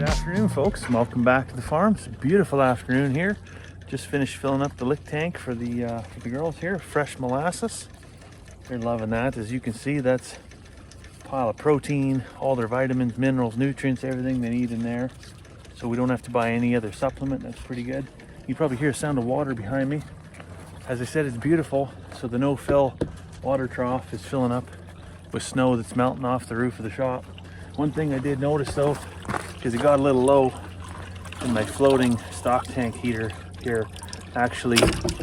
Afternoon, folks, and welcome back to the farm. It's a beautiful afternoon here. Just finished filling up the lick tank for the girls here. Fresh molasses. They're loving that. As you can see, that's a pile of protein, all their vitamins, minerals, nutrients, everything they need in there. So we don't have to buy any other supplement. That's pretty good. You probably hear a sound of water behind me. As I said, it's beautiful. So the no-fill water trough is filling up with snow that's melting off the roof of the shop. One thing I did notice though, because it got a little low, and my floating stock tank heater here actually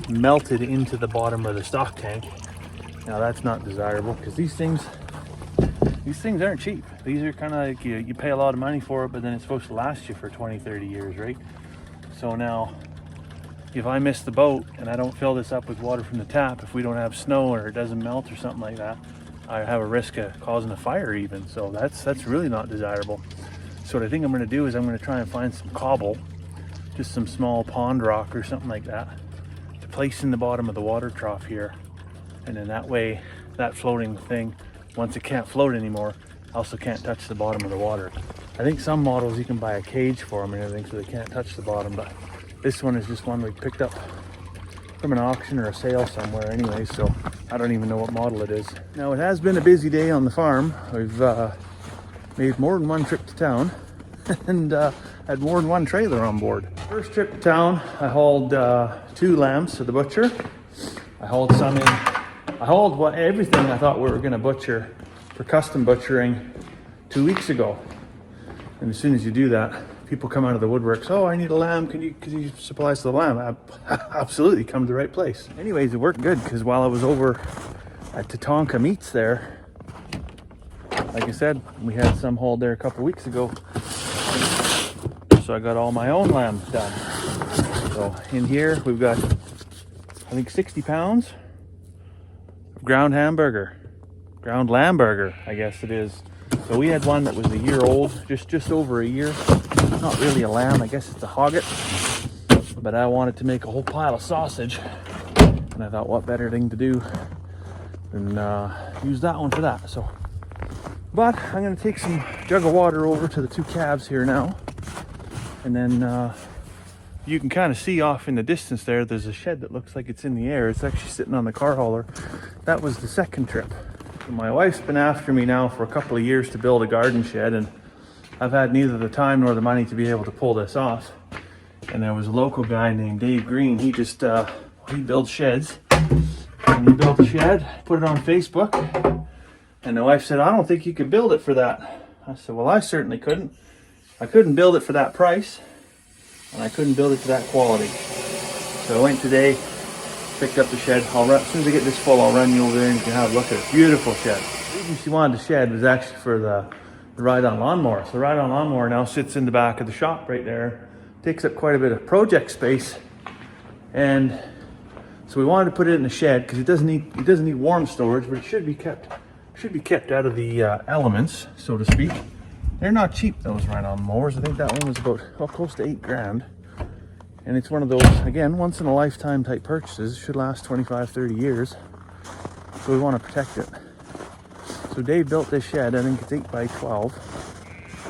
melted into the bottom of the stock tank. Now that's not desirable, because these things aren't cheap. These are kind of like you pay a lot of money for it, but then it's supposed to last you for 20-30 years, right? So now if I miss the boat and I don't fill this up with water from the tap, if we don't have snow or it doesn't melt or something like that, I have a risk of causing a fire even. So that's really not desirable. So what I think I'm going to do is I'm going to try and find some cobble, just some small pond rock or something like that, to place in the bottom of the water trough here. And then that way, that floating thing, once it can't float anymore, also can't touch the bottom of the water. I think some models you can buy a cage for them and everything so they can't touch the bottom, but this one is just one we picked up from an auction or a sale somewhere anyway, so I don't even know what model it is. Now it has been a busy day on the farm. We've made more than one trip to town and had more than one trailer on board. First trip to town, I hauled 2 lambs to the butcher. I hauled everything I thought we were gonna butcher for custom butchering 2 weeks ago. And as soon as you do that, people come out of the woodworks. Oh, I need a lamb. Could you supply us the lamb? Absolutely, come to the right place. Anyways, it worked good, because while I was over at Tatanka Meats there, like I said, we had some hauled there a couple weeks ago. So I got all my own lambs done. So in here, we've got, I think, 60 pounds of ground lamb burger, I guess it is. So we had one that was a year old, just over a year. Not really a lamb, I guess it's a hogget. But I wanted to make a whole pile of sausage, and I thought, what better thing to do than use that one for that. So, but I'm gonna take some jug of water over to the 2 calves here now, and then you can kind of see off in the distance there's a shed that looks like it's in the air. It's actually sitting on the car hauler. That was the second trip. So my wife's been after me now for a couple of years to build a garden shed, and I've had neither the time nor the money to be able to pull this off. And there was a local guy named Dave Green. He just he builds sheds, and he built a shed, put it on Facebook, and the wife said, I don't think you could build it for that. I said, well, I certainly couldn't. I couldn't build it for that price, and I couldn't build it to that quality. So I went today, picked up the shed. As soon as I get this full, I'll run you over there and you can have a look at it. Beautiful shed. The reason she wanted the shed was actually for the ride-on lawnmower. So the ride-on lawnmower now sits in the back of the shop right there. Takes up quite a bit of project space. And so we wanted to put it in the shed because it doesn't need warm storage, but it should be kept out of the elements, so to speak. They're not cheap, those ride-on mowers. I think that one was about close to 8 grand. And it's one of those, again, once in a lifetime type purchases. It should last 25-30 years. So we want to protect it. So Dave built this shed. I think it's 8 by 12.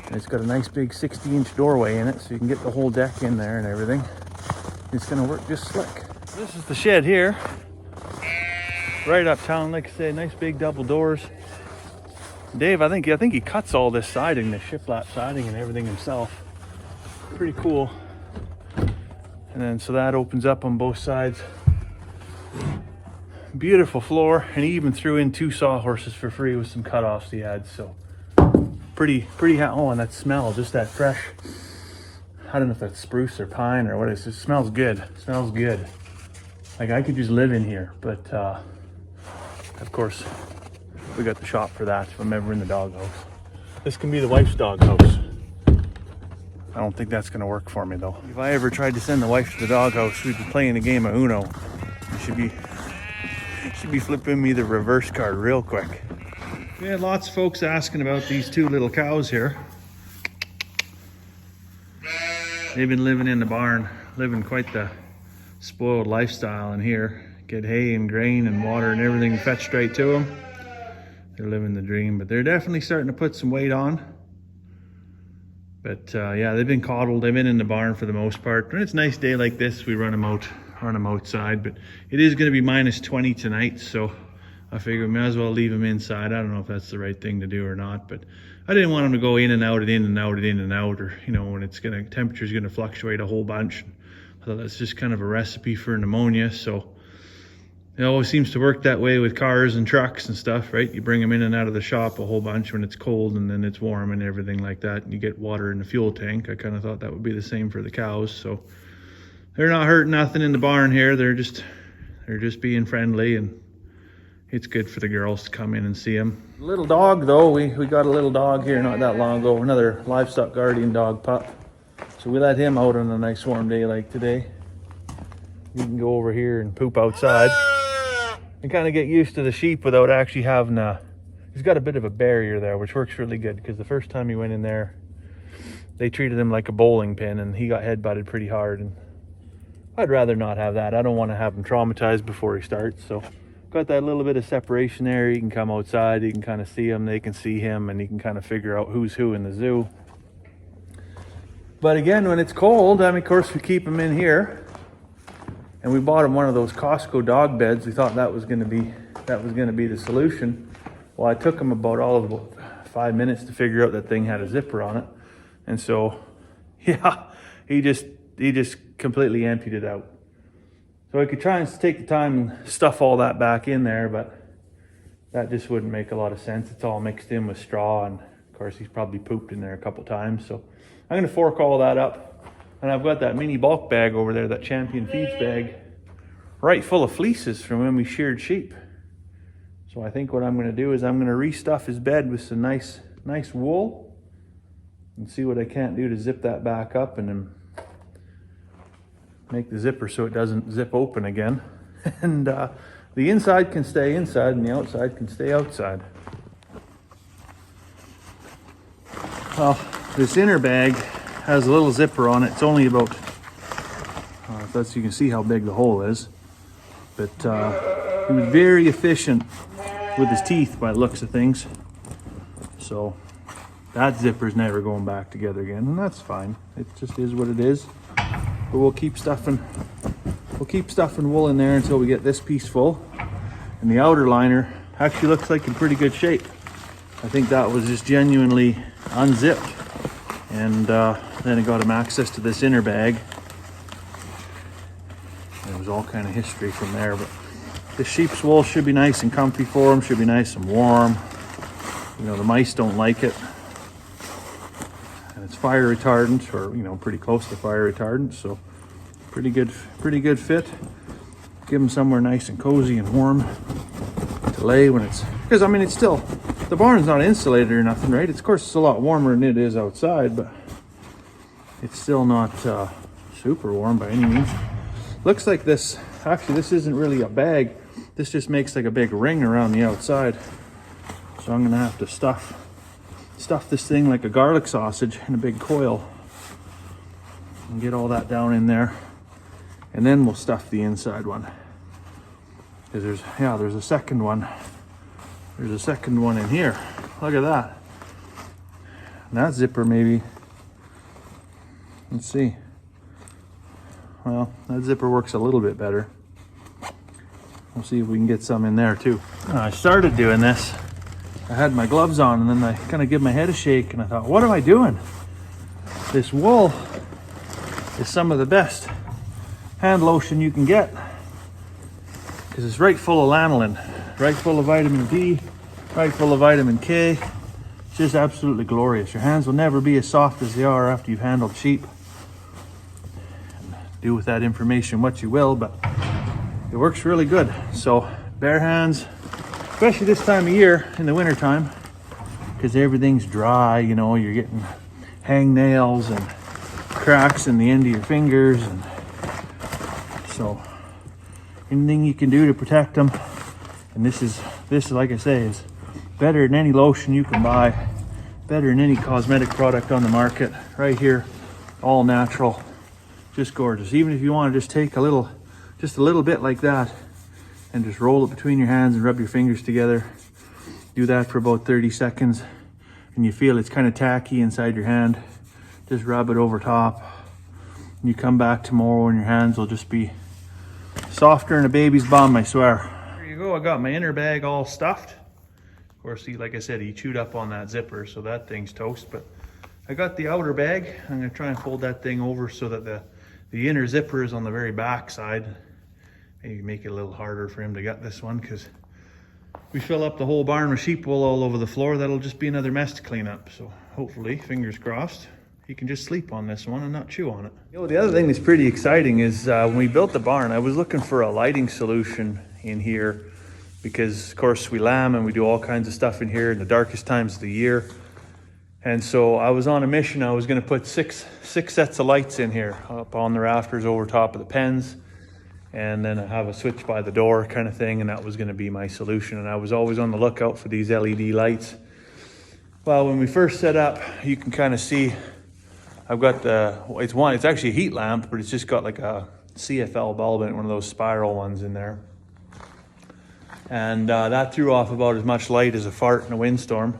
And it's got a nice big 60-inch doorway in it, so you can get the whole deck in there and everything. It's going to work just slick. This is the shed here. Right uptown, like I say, nice big double doors. Dave, I think he cuts all this siding, the shiplap siding and everything himself. Pretty cool. And then so that opens up on both sides. Beautiful floor, and he even threw in 2 sawhorses for free with some cutoffs he had. So pretty. Oh, and that smell, just that fresh. I don't know if that's spruce or pine or what it is. It smells good. It smells good. Like I could just live in here, but of course we got the shop for that if I'm ever in the doghouse. This can be the wife's doghouse. I don't think that's gonna work for me though. If I ever tried to send the wife to the doghouse, we'd be playing a game of Uno. She'd be flipping me the reverse card real quick. We had lots of folks asking about these 2 little cows here. They've been living in the barn, living quite the spoiled lifestyle in here. Get hay and grain and water and everything fetched right to them. They're living the dream, but they're definitely starting to put some weight on. But yeah, they've been coddled. They've been in the barn for the most part. When it's a nice day like this, we run them outside. But it is going to be minus 20 tonight, so I figure we may as well leave them inside. I don't know if that's the right thing to do or not, but I didn't want them to go in and out and in and out and in and out, or when temperature's gonna fluctuate a whole bunch. I thought that's just kind of a recipe for pneumonia. So it always seems to work that way with cars and trucks and stuff, right? You bring them in and out of the shop a whole bunch when it's cold, and then it's warm and everything like that, and you get water in the fuel tank. I kind of thought that would be the same for the cows. So they're not hurting nothing in the barn here. They're just being friendly, and it's good for the girls to come in and see them. Little dog though, we got a little dog here not that long ago, another livestock guardian dog pup. So we let him out on a nice warm day like today. He can go over here and poop outside and kind of get used to the sheep without actually having he's got a bit of a barrier there, which works really good, because the first time he went in there, they treated him like a bowling pin and he got head-butted pretty hard, and I'd rather not have that. I don't want to have him traumatized before he starts. So got that little bit of separation there. He can come outside, he can kind of see him, they can see him, and he can kind of figure out who's who in the zoo. But again, when it's cold, I mean, of course we keep him in here. And we bought him one of those Costco dog beds. We thought that was going to be the solution. Well, I took him about 5 minutes to figure out that thing had a zipper on it, and so yeah, he just completely emptied it out. So I could try and take the time and stuff all that back in there, but that just wouldn't make a lot of sense. It's all mixed in with straw, and of course he's probably pooped in there a couple times. So I'm going to fork all that up. And I've got that mini bulk bag over there, that Champion Feeds bag, right full of fleeces from when we sheared sheep. So I think what I'm going to do is I'm going to restuff his bed with some nice wool and see what I can't do to zip that back up, and then make the zipper so it doesn't zip open again. And the inside can stay inside and the outside can stay outside. Well, this inner bag has a little zipper on it. It's only about, you can see how big the hole is. But he was very efficient with his teeth by the looks of things. So that zipper's never going back together again, and that's fine. It just is what it is. But we'll keep stuffing wool in there until we get this piece full. And the outer liner actually looks like in pretty good shape. I think that was just genuinely unzipped. And then it got him access to this inner bag. There was all kind of history from there, but the sheep's wool should be nice and comfy for him, should be nice and warm. The mice don't like it. And it's fire retardant, or pretty close to fire retardant, so pretty good fit. Give him somewhere nice and cozy and warm to lay when it's, because I mean, it's still, the barn's not insulated or nothing, right? Of course it's a lot warmer than it is outside, but it's still not super warm by any means. Looks like this isn't really a bag. This just makes like a big ring around the outside. So I'm gonna have to stuff this thing like a garlic sausage in a big coil and get all that down in there. And then we'll stuff the inside one. Because there's a second one. There's a second one in here. Look at that. And that zipper maybe, let's see. Well, that zipper works a little bit better. We'll see if we can get some in there too. I started doing this. I had my gloves on, and then I kind of give my head a shake, and I thought, what am I doing? This wool is some of the best hand lotion you can get, because it's right full of lanolin, right full of vitamin D, right full of vitamin K. It's just absolutely glorious. Your hands will never be as soft as they are after you've handled sheep. And do with that information what you will, but it works really good. So bare hands, especially this time of year in the winter time, because everything's dry, you're getting hang nails and cracks in the end of your fingers, and so anything you can do to protect them. And this is like I say, is better than any lotion you can buy, better than any cosmetic product on the market. Right here, all natural, just gorgeous. Even if you want to just take just a little bit like that and just roll it between your hands and rub your fingers together, do that for about 30 seconds, and you feel it's kind of tacky inside your hand, Just rub it over top. And you come back tomorrow and your hands will just be softer than a baby's bum, I swear. There you go, I got my inner bag all stuffed. Of course, like I said, he chewed up on that zipper, so that thing's toast. But I got the outer bag. I'm gonna try and fold that thing over so that the inner zipper is on the very back side. Maybe make it a little harder for him to get this one, because we fill up the whole barn with sheep wool all over the floor. That'll just be another mess to clean up. So hopefully, fingers crossed, he can just sleep on this one and not chew on it. You know, the other thing that's pretty exciting is when we built the barn, I was looking for a lighting solution in here because, of course, we lamb and we do all kinds of stuff in here in the darkest times of the year. And so I was on a mission. I was going to put six sets of lights in here up on the rafters over top of the pens. And then I have a switch by the door kind of thing, and that was going to be my solution. And I was always on the lookout for these LED lights. Well, when we first set up, you can kind of see I've got it's actually a heat lamp, but it's just got like a CFL bulb in it, one of those spiral ones in there. And that threw off about as much light as a fart in a windstorm.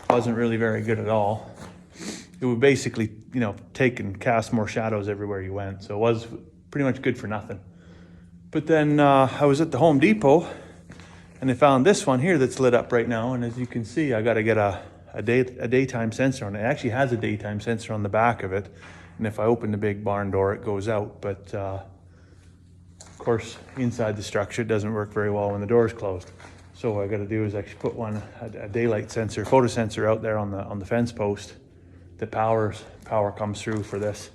Wasn't really very good at all. It would basically, you know, take and cast more shadows everywhere you went. So it was pretty much good for nothing. But then I was at the Home Depot and I found this one here that's lit up right now. And as you can see, I got to get a daytime sensor on it. It actually has a daytime sensor on the back of it. And if I open the big barn door, it goes out. But of course, inside the structure, it doesn't work very well when the door is closed. So what I got to do is actually put a daylight sensor, photo sensor out there on the fence post that power comes through for this.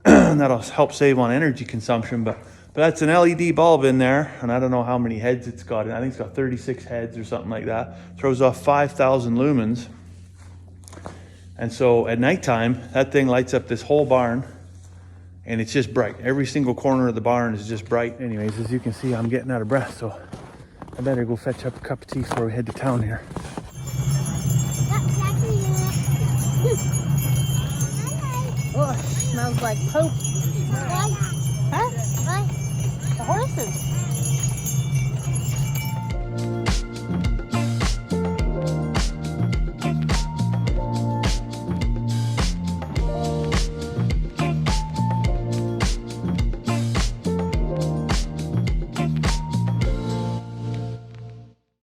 And that'll help save on energy consumption. But that's an LED bulb in there, and I don't know how many heads it's got. I think it's got 36 heads or something like that. Throws off 5,000 lumens. And so at nighttime, that thing lights up this whole barn, and it's just bright. Every single corner of the barn is just bright. Anyways, as you can see, I'm getting out of breath, so I better go fetch up a cup of tea before we head to town here. Oh, smells like poop.